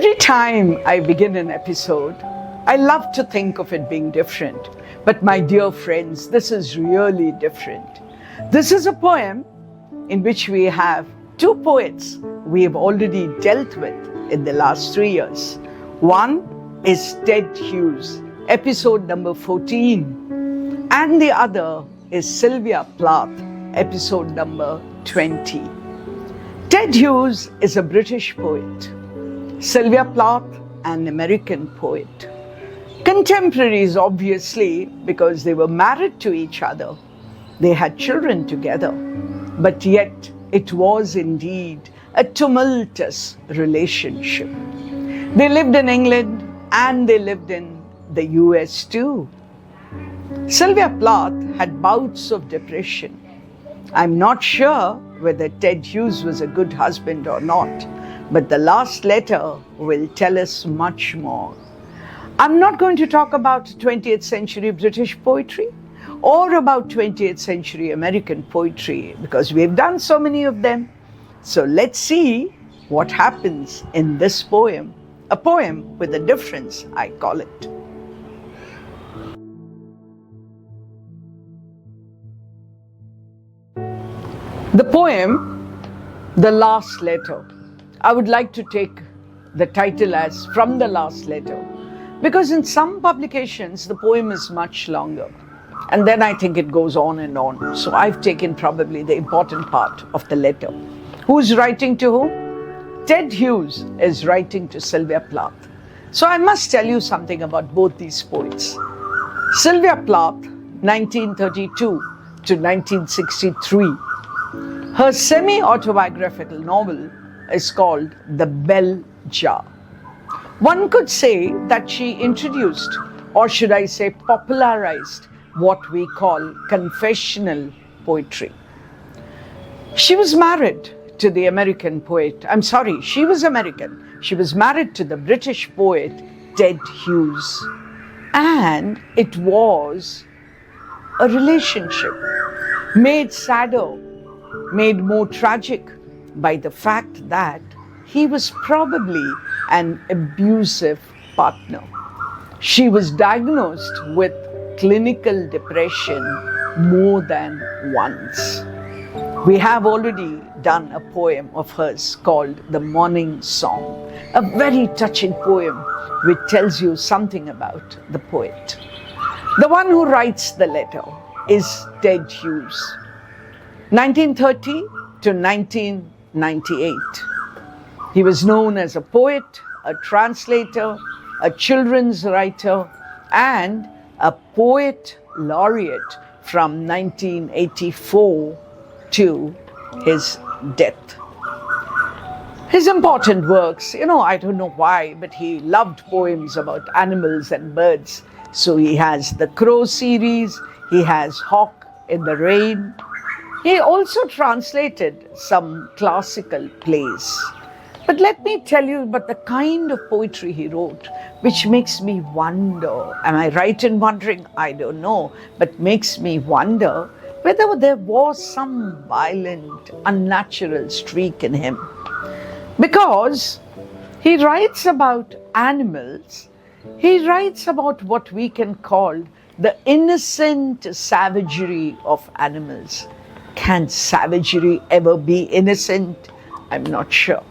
Every time I begin an episode, I love to think of it being different. But my dear friends, this is really different. This is a poem in which we have two poets we have already dealt with in the last 3 years. One is Ted Hughes, episode number 14, and the other is Sylvia Plath, episode number 20. Ted Hughes is a British poet. Sylvia Plath, an American poet. Contemporaries, obviously, because they were married to each other. They had children together. But yet, it was indeed a tumultuous relationship. They lived in England and they lived in the US too. Sylvia Plath had bouts of depression. I'm not sure whether Ted Hughes was a good husband or not, but the last letter will tell us much more. I'm not going to talk about 20th century British poetry or about 20th century American poetry because we've done so many of them. So let's see what happens in this poem, a poem with a difference, I call it. The poem, The Last Letter. I would like to take the title as From the Last Letter, because in some publications the poem is much longer and then I think it goes on and on. So I've taken probably the important part of the letter. Who's writing to whom? Ted Hughes is writing to Sylvia Plath. So I must tell you something about both these poets. Sylvia Plath, 1932 to 1963. Her semi-autobiographical novel is called The Bell Jar. One could say that she introduced, or should I say popularized, what we call confessional poetry. She was married to the American poet, she was American. She was married to the British poet Ted Hughes. And it was a relationship made sadder, made more tragic by the fact that he was probably an abusive partner. She was diagnosed with clinical depression more than once. We have already done a poem of hers called The Morning Song, a very touching poem which tells you something about the poet. The one who writes the letter is Ted Hughes, 1930 to 1998. He was known as a poet, a translator, a children's writer, and a poet laureate from 1984 to his death. His important works, I don't know why, but he loved poems about animals and birds. So he has the Crow series, he has Hawk in the Rain. He also translated some classical plays. But let me tell you about the kind of poetry he wrote, which makes me wonder. Am I right in wondering? I don't know, but makes me wonder whether there was some violent, unnatural streak in him. Because he writes about animals, he writes about what we can call the innocent savagery of animals. Can savagery ever be innocent? I'm not sure.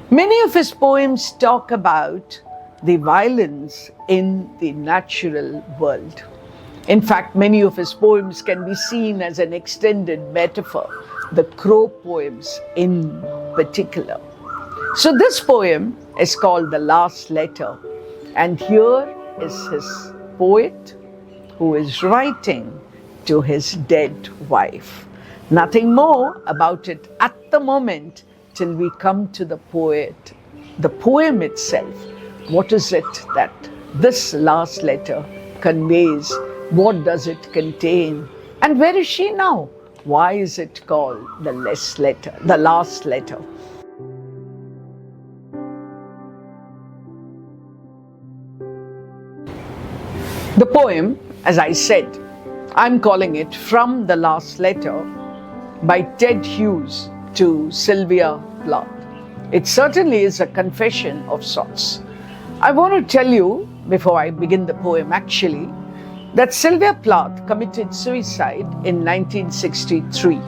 Many of his poems talk about the violence in the natural world. In fact, many of his poems can be seen as an extended metaphor, the Crow poems in particular. So this poem is called The Last Letter, and here is his poet who is writing to his dead wife. Nothing more about it at the moment till we come to the poet, the poem itself. What is it that this last letter conveys? What does it contain? And where is she now? Why is it called the last letter? The poem, as I said, I'm calling it From the Last Letter by Ted Hughes to Sylvia Plath. It certainly is a confession of sorts. I want to tell you, before I begin the poem actually, that Sylvia Plath committed suicide in 1963.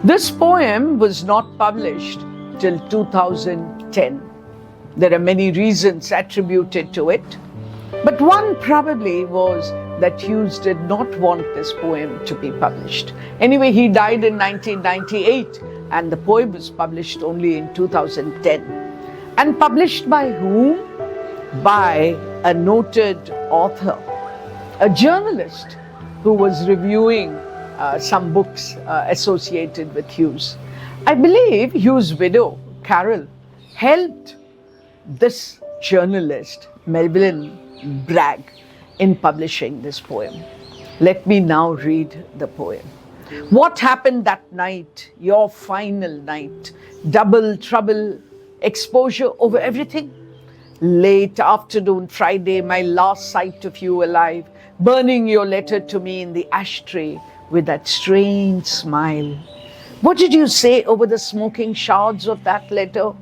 This poem was not published till 2010. There are many reasons attributed to it, but one probably was that Hughes did not want this poem to be published. Anyway, he died in 1998 and the poem was published only in 2010. And published by whom? By a noted author, a journalist who was reviewing some books associated with Hughes. I believe Hughes' widow, Carol, helped this journalist, Melvyn Bragg, in publishing this poem. Let me now read the poem. What happened that night, your final night? Double trouble, exposure over everything? Late afternoon, Friday, my last sight of you alive, burning your letter to me in the ashtray with that strange smile. What did you say over the smoking shards of that letter?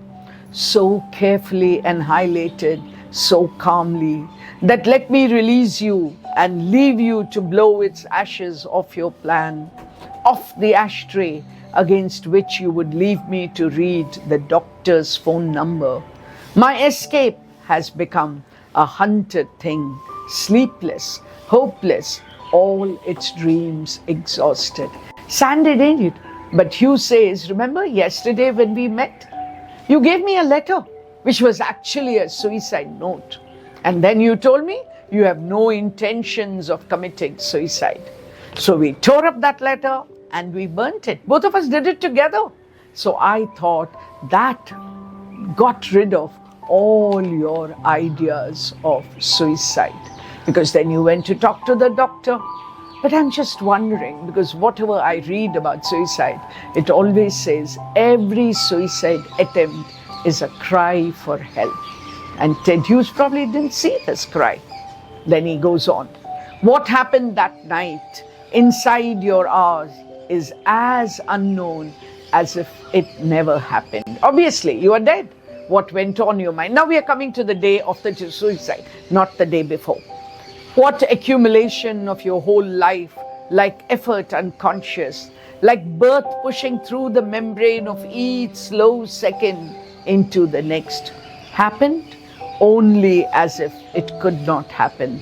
So carefully and highlighted, so calmly, that let me release you and leave you to blow its ashes off your plan, off the ashtray against which you would leave me to read the doctor's phone number. My escape has become a hunted thing, sleepless, hopeless, all its dreams exhausted. Sanded, ain't it? But Hugh says, remember yesterday when we met? You gave me a letter, which was actually a suicide note. And then you told me you have no intentions of committing suicide. So we tore up that letter and we burnt it. Both of us did it together. So I thought that got rid of all your ideas of suicide, because then you went to talk to the doctor. But I'm just wondering, because whatever I read about suicide, it always says every suicide attempt is a cry for help. And Ted Hughes probably didn't see this cry. Then he goes on. What happened that night inside your hours is as unknown as if it never happened. Obviously, you are dead. What went on your mind? Now we are coming to the day of the suicide, not the day before. What accumulation of your whole life, like effort unconscious, like birth pushing through the membrane of each slow second into the next, happened only as if it could not happen,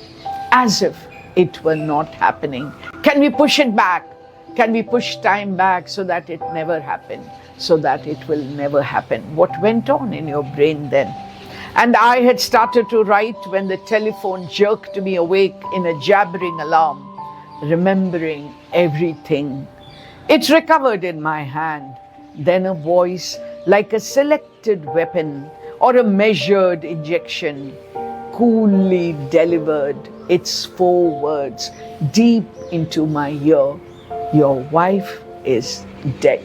as if it were not happening. Can we push it back? Can we push time back so that it never happened, so that it will never happen? What went on in your brain then? And I had started to write when the telephone jerked me awake in a jabbering alarm, remembering everything. It recovered in my hand. Then a voice like a selected weapon or a measured injection coolly delivered its 4 words deep into my ear. Your wife is dead.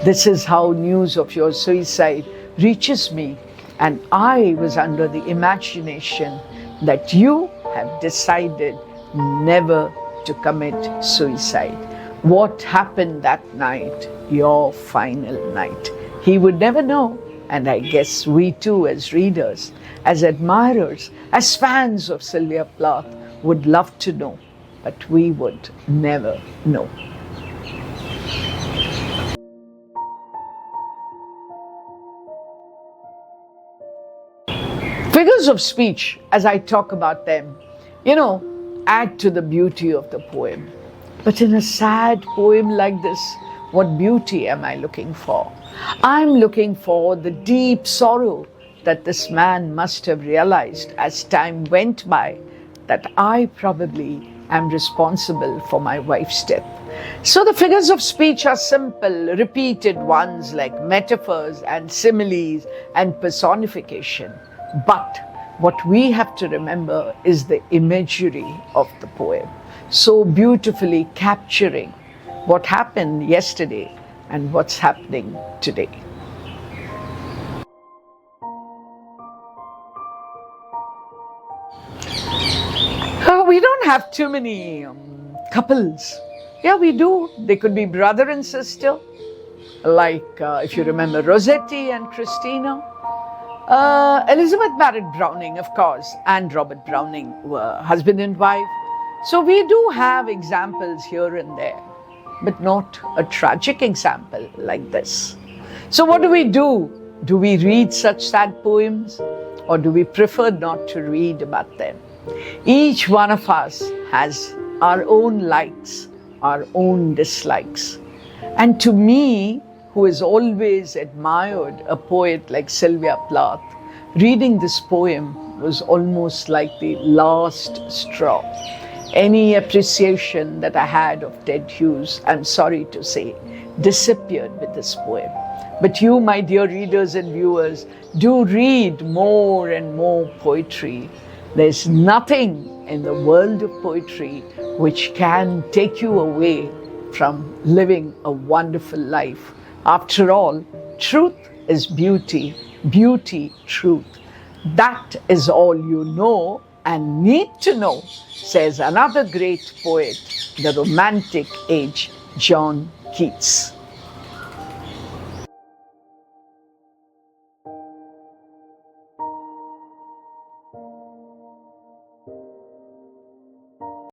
This is how news of your suicide reaches me. And I was under the imagination that you have decided never to commit suicide. What happened that night, your final night? He would never know. And I guess we too, as readers, as admirers, as fans of Sylvia Plath, would love to know. But we would never know. Figures of speech, as I talk about them, add to the beauty of the poem. But in a sad poem like this, what beauty am I looking for? I'm looking for the deep sorrow that this man must have realized as time went by, that I probably am responsible for my wife's death. So the figures of speech are simple, repeated ones like metaphors and similes and personification. But what we have to remember is the imagery of the poem, so beautifully capturing what happened yesterday and what's happening today. We don't have too many couples. Yeah, we do. They could be brother and sister, like if you remember Rossetti and Christina. Elizabeth married Browning, of course, and Robert Browning were husband and wife. So we do have examples here and there, but not a tragic example like this. So what do we do? Do we read such sad poems, or do we prefer not to read about them? Each one of us has our own likes, our own dislikes. And to me, who has always admired a poet like Sylvia Plath, reading this poem was almost like the last straw. Any appreciation that I had of Ted Hughes, I'm sorry to say, disappeared with this poem. But you, my dear readers and viewers, do read more and more poetry. There's nothing in the world of poetry which can take you away from living a wonderful life. After all, truth is beauty, beauty, truth. That is all you know and need to know, says another great poet, the Romantic age, John Keats.